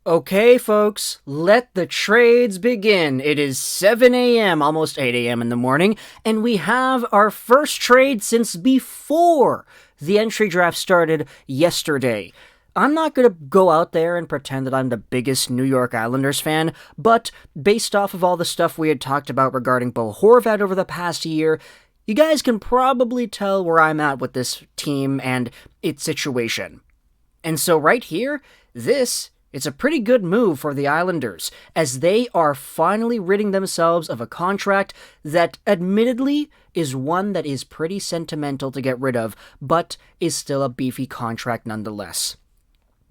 Okay, folks, let the trades begin. It is 7 a.m., almost 8 a.m. in the morning, and we have our first trade since before the entry draft started yesterday. I'm not going to go out there and pretend that I'm the biggest New York Islanders fan, but based off of all the stuff we had talked about regarding Bo Horvat over the past year, you guys can probably tell where I'm at with this team and its situation. And so right here, it's a pretty good move for the Islanders, as they are finally ridding themselves of a contract that admittedly is one that is pretty sentimental to get rid of, but is still a beefy contract nonetheless.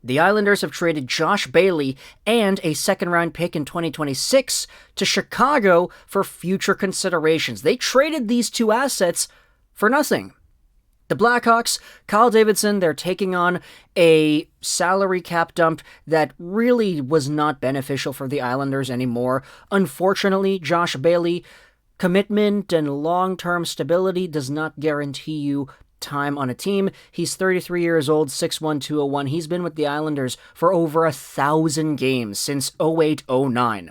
The Islanders have traded Josh Bailey and a second-round pick in 2026 to Chicago for future considerations. They traded these two assets for nothing. The Blackhawks, Kyle Davidson, they're taking on a salary cap dump that really was not beneficial for the Islanders anymore. Unfortunately, Josh Bailey, commitment and long-term stability does not guarantee you time on a team. He's 33 years old, 6'1", 201. He's been with the Islanders for over 1,000 games since 08-09.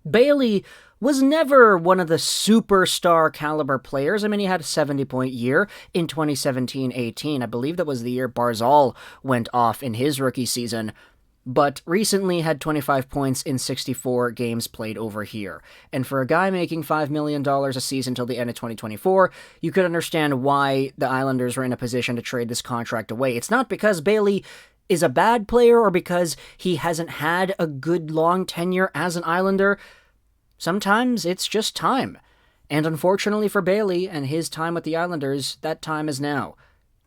Bailey was never one of the superstar caliber players. I mean, he had a 70-point year in 2017-18. I believe that was the year Barzal went off in his rookie season, but recently had 25 points in 64 games played over here. And for a guy making $5 million a season till the end of 2024, you could understand why the Islanders were in a position to trade this contract away. It's not because Bailey is a bad player or because he hasn't had a good long tenure as an Islander. Sometimes it's just time. And unfortunately for Bailey and his time with the Islanders, that time is now.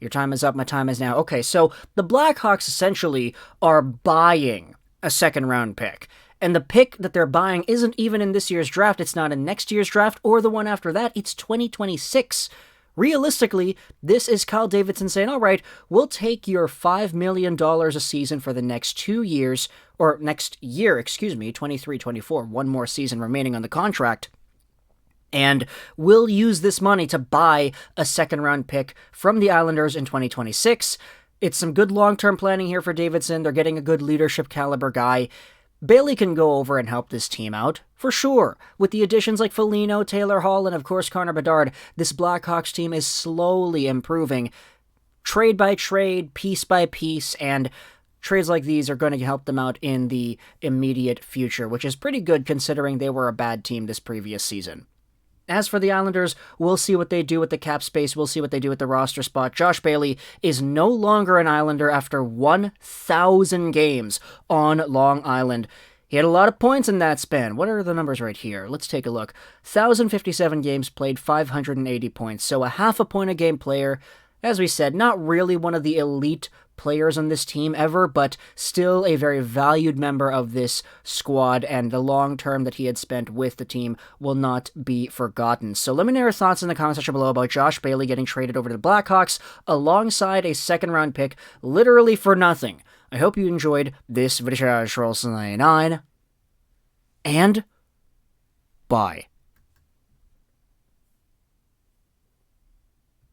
Your time is up, my time is now. Okay, so the Blackhawks essentially are buying a second-round pick. And the pick that they're buying isn't even in this year's draft. It's not in next year's draft or the one after that. It's 2026. Realistically, this is Kyle Davidson saying, all right, we'll take your $5 million a season for the next 2 years, or next year, 23-24, one more season remaining on the contract, and we'll use this money to buy a second-round pick from the Islanders in 2026. It's some good long-term planning here for Davidson. They're getting a good leadership caliber guy. Bailey can go over and help this team out, for sure. With the additions like Foligno, Taylor Hall, and of course Connor Bedard, this Blackhawks team is slowly improving, trade by trade, piece by piece, and trades like these are going to help them out in the immediate future, which is pretty good considering they were a bad team this previous season. As for the Islanders, we'll see what they do with the cap space. We'll see what they do with the roster spot. Josh Bailey is no longer an Islander after 1,000 games on Long Island. He had a lot of points in that span. What are the numbers right here? Let's take a look. 1,057 games played, 580 points. So a half a point a game player. As we said, not really one of the elite players on this team ever, but still a very valued member of this squad, and the long term that he had spent with the team will not be forgotten. So let me know your thoughts in the comment section below about Josh Bailey getting traded over to the Blackhawks alongside a second-round pick, literally for nothing. I hope you enjoyed this video, and bye.